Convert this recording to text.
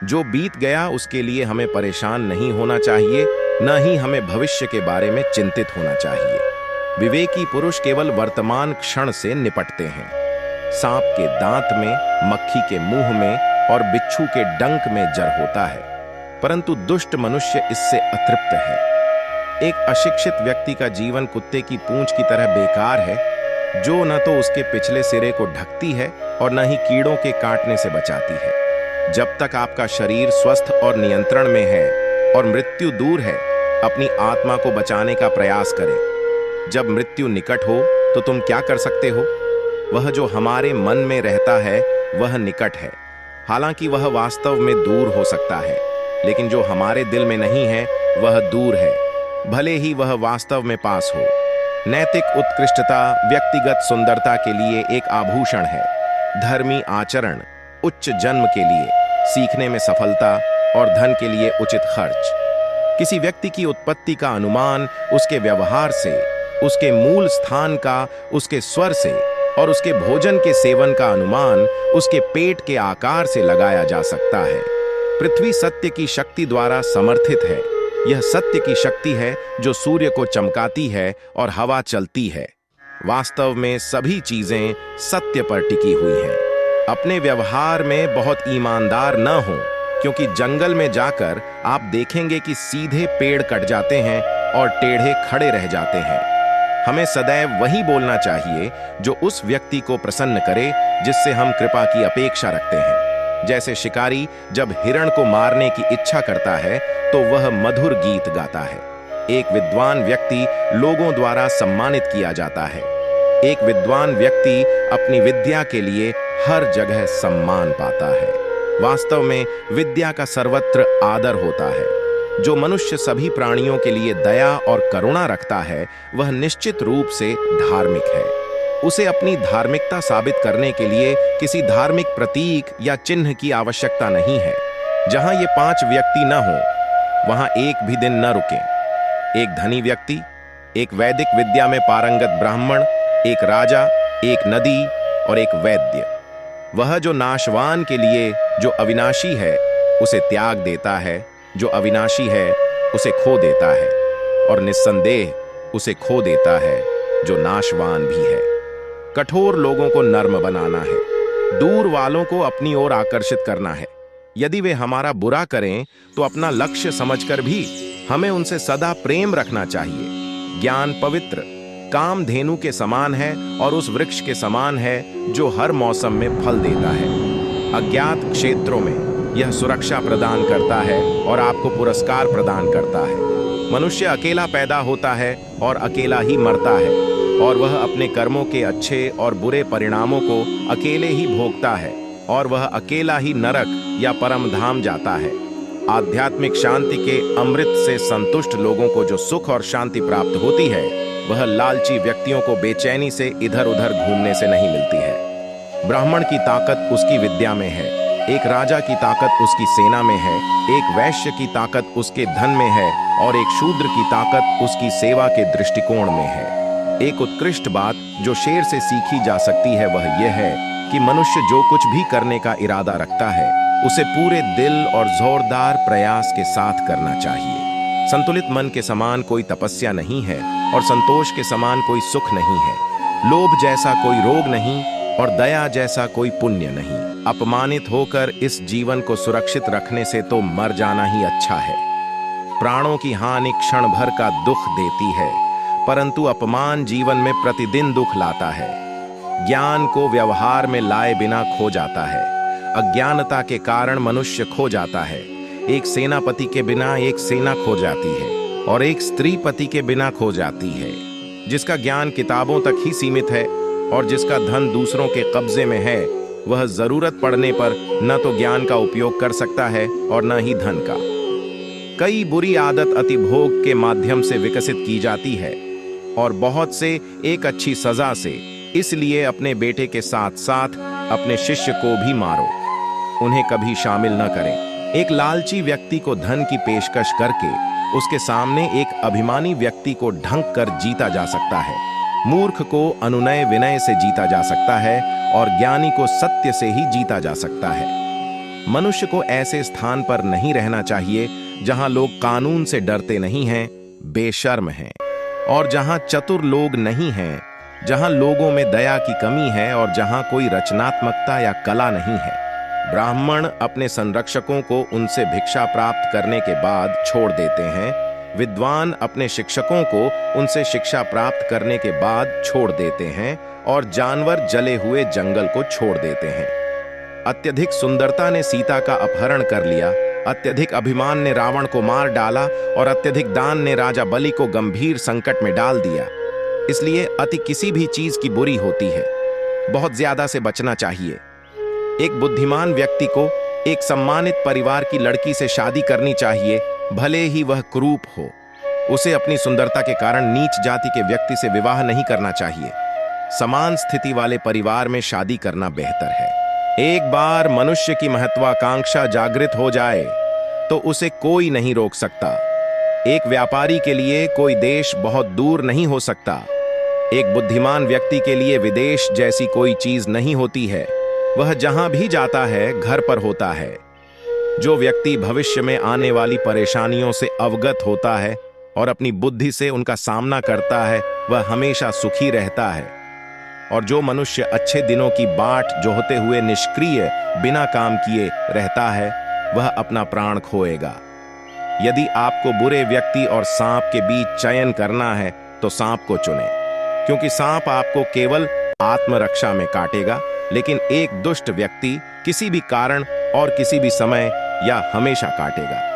जो बीत गया उसके लिए हमें परेशान नहीं होना चाहिए, न ही हमें भविष्य के बारे में चिंतित होना चाहिए। विवेकी पुरुष केवल वर्तमान क्षण से निपटते हैं। सांप के दांत में, मक्खी के मुंह में और बिच्छू के डंक में जर होता है, परंतु दुष्ट मनुष्य इससे अतृप्त है। एक अशिक्षित व्यक्ति का जीवन कुत्ते की पूंछ की तरह बेकार है, जो न तो उसके पिछले सिरे को ढकती है और न ही कीड़ों के काटने से बचाती है। जब तक आपका शरीर स्वस्थ और नियंत्रण में है और मृत्यु दूर है, अपनी आत्मा को बचाने का प्रयास करें। जब मृत्यु निकट हो तो तुम क्या कर सकते हो? वह जो हमारे मन में रहता है वह निकट है। हालांकि वह वास्तव में दूर हो सकता है, लेकिन जो हमारे दिल में नहीं है वह दूर है, भले ही वह वास्तव में पास हो। नैतिक उत्कृष्टता व्यक्तिगत सुंदरता के लिए एक आभूषण है। धर्मी आचरण, उच्च जन्म के लिए, सीखने में सफलता और धन के लिए उचित खर्च। किसी व्यक्ति की उत्पत्ति का अनुमान उसके व्यवहार से, उसके मूल स्थान का, उसके स्वर से और उसके भोजन के सेवन का अनुमान उसके पेट के आकार से लगाया जा सकता है। पृथ्वी सत्य की शक्ति द्वारा समर्थित है। यह सत्य की शक्ति है जो सूर्य को चमकाती है और हवा चलती है। वास्तव में सभी चीजें सत्य पर टिकी हुई हैं। अपने व्यवहार में बहुत ईमानदार न हो, क्योंकि जंगल में जाकर आप देखेंगे कि सीधे पेड़ कट जाते हैं और टेढ़े खड़े रह जाते हैं। हमें सदैव वही बोलना चाहिए जो उस व्यक्ति को प्रसन्न करे जिससे हम कृपा की अपेक्षा रखते हैं। जैसे शिकारी जब हिरण को मारने की इच्छा करता है तो वह मधुर गीत गाता है। एक विद्वान व्यक्ति लोगों द्वारा सम्मानित किया जाता है। एक विद्वान व्यक्ति अपनी विद्या के लिए हर जगह सम्मान पाता है। वास्तव में विद्या का सर्वत्र आदर होता है। जो मनुष्य सभी प्राणियों के लिए दया और करुणा रखता है वह निश्चित रूप से धार्मिक है। उसे अपनी धार्मिकता साबित करने के लिए किसी धार्मिक प्रतीक या चिन्ह की आवश्यकता नहीं है। जहां ये 5 व्यक्ति न हो, वहां एक भी दिन न रुकें। एक धनी व्यक्ति, एक वैदिक विद्या में पारंगत ब्राह्मण, एक राजा, एक नदी और एक वैद्य। वह जो नाशवान के लिए जो अविनाशी है उसे त्याग देता है, जो अविनाशी है उसे खो देता है, और निस्संदेह उसे खो देता है जो नाशवान भी है। कठोर लोगों को नर्म बनाना है, दूर वालों को अपनी ओर आकर्षित करना है। यदि वे हमारा बुरा करें तो अपना लक्ष्य समझकर भी हमें उनसे सदा प्रेम रखना चाहिए। ज्ञान पवित्र कामधेनु के समान है और उस वृक्ष के समान है जो हर मौसम में फल देता है। अज्ञात क्षेत्रों में यह सुरक्षा प्रदान करता है और आपको पुरस्कार प्रदान करता है। मनुष्य अकेला पैदा होता है और अकेला ही मरता है, और वह अपने कर्मों के अच्छे और बुरे परिणामों को अकेले ही भोगता है, और वह अकेला ही नरक या परम धाम जाता है। आध्यात्मिक शांति के अमृत से संतुष्ट लोगों को जो सुख और शांति प्राप्त होती है वह लालची व्यक्तियों को बेचैनी से इधर उधर घूमने से नहीं मिलती है। ब्राह्मण की ताकत उसकी विद्या में है, एक राजा की ताकत उसकी सेना में है, एक वैश्य की ताकत उसके धन में है और एक शूद्र की ताकत उसकी सेवा के दृष्टिकोण में है। एक उत्कृष्ट बात जो शेर से सीखी जा सकती है वह यह है कि मनुष्य जो कुछ भी करने का इरादा रखता है उसे पूरे दिल और जोरदार प्रयास के साथ करना चाहिए। संतुलित मन के समान कोई तपस्या नहीं है और संतोष के समान कोई सुख नहीं है। लोभ जैसा कोई रोग नहीं और दया जैसा कोई पुण्य नहीं। अपमानित होकर इस जीवन को सुरक्षित रखने से तो मर जाना ही अच्छा है। प्राणों की हानि क्षण भर का दुख देती है, परंतु अपमान जीवन में प्रतिदिन दुख लाता है। ज्ञान को व्यवहार में लाए बिना खो जाता है। अज्ञानता के कारण मनुष्य खो जाता है। एक सेनापति के बिना एक सेना खो जाती है और एक स्त्री पति के बिना खो जाती है। जिसका ज्ञान किताबों तक ही सीमित है और जिसका धन दूसरों के कब्जे में है वह जरूरत पड़ने पर न तो ज्ञान का उपयोग कर सकता है और न ही धन का। कई बुरी आदत अतिभोग के माध्यम से विकसित की जाती है और बहुत से एक अच्छी सजा से। इसलिए अपने बेटे के साथ साथ अपने शिष्य को भी मारो, उन्हें कभी शामिल न करें। एक लालची व्यक्ति को धन की पेशकश करके उसके सामने एक अभिमानी व्यक्ति को ढंक कर जीता जा सकता है। मूर्ख को अनुनय विनय से जीता जा सकता है और ज्ञानी को सत्य से ही जीता जा सकता है। मनुष्य को ऐसे स्थान पर नहीं रहना चाहिए जहां लोग कानून से डरते नहीं हैं, बेशर्म हैं, और जहां चतुर लोग नहीं हैं, जहां लोगों में दया की कमी है और जहां कोई रचनात्मकता या कला नहीं है। ब्राह्मण अपने संरक्षकों को उनसे भिक्षा प्राप्त करने के बाद छोड़ देते हैं, विद्वान अपने शिक्षकों को उनसे शिक्षा प्राप्त करने के बाद छोड़ देते हैं, और जानवर जले हुए जंगल को छोड़ देते हैं। अत्यधिक सुंदरता ने सीता का अपहरण कर लिया, अत्यधिक अभिमान ने रावण को मार डाला, और अत्यधिक दान ने राजा बलि को गंभीर संकट में डाल दिया। इसलिए अति किसी भी चीज की बुरी होती है, बहुत ज्यादा से बचना चाहिए। एक बुद्धिमान व्यक्ति को एक सम्मानित परिवार की लड़की से शादी करनी चाहिए, भले ही वह कुरूप हो। उसे अपनी सुंदरता के कारण नीच जाति के व्यक्ति से विवाह नहीं करना चाहिए। समान स्थिति वाले परिवार में शादी करना बेहतर है। एक बार मनुष्य की महत्वाकांक्षा जागृत हो जाए तो उसे कोई नहीं रोक सकता। एक व्यापारी के लिए कोई देश बहुत दूर नहीं हो सकता। एक बुद्धिमान व्यक्ति के लिए विदेश जैसी कोई चीज नहीं होती है। वह जहां भी जाता है घर पर होता है। जो व्यक्ति भविष्य में आने वाली परेशानियों से अवगत होता है और अपनी बुद्धि से उनका सामना करता है, वह हमेशा सुखी रहता है। और जो मनुष्य अच्छे दिनों की बाट जोहते हुए निष्क्रिय बिना काम किए रहता है, वह अपना प्राण खोएगा। यदि आपको बुरे व्यक्ति और सांप के बीच चयन करना है तो सांप को चुनें, क्योंकि सांप आपको केवल आत्मरक्षा में काटेगा, लेकिन एक दुष्ट व्यक्ति किसी भी कारण और किसी भी समय या हमेशा काटेगा।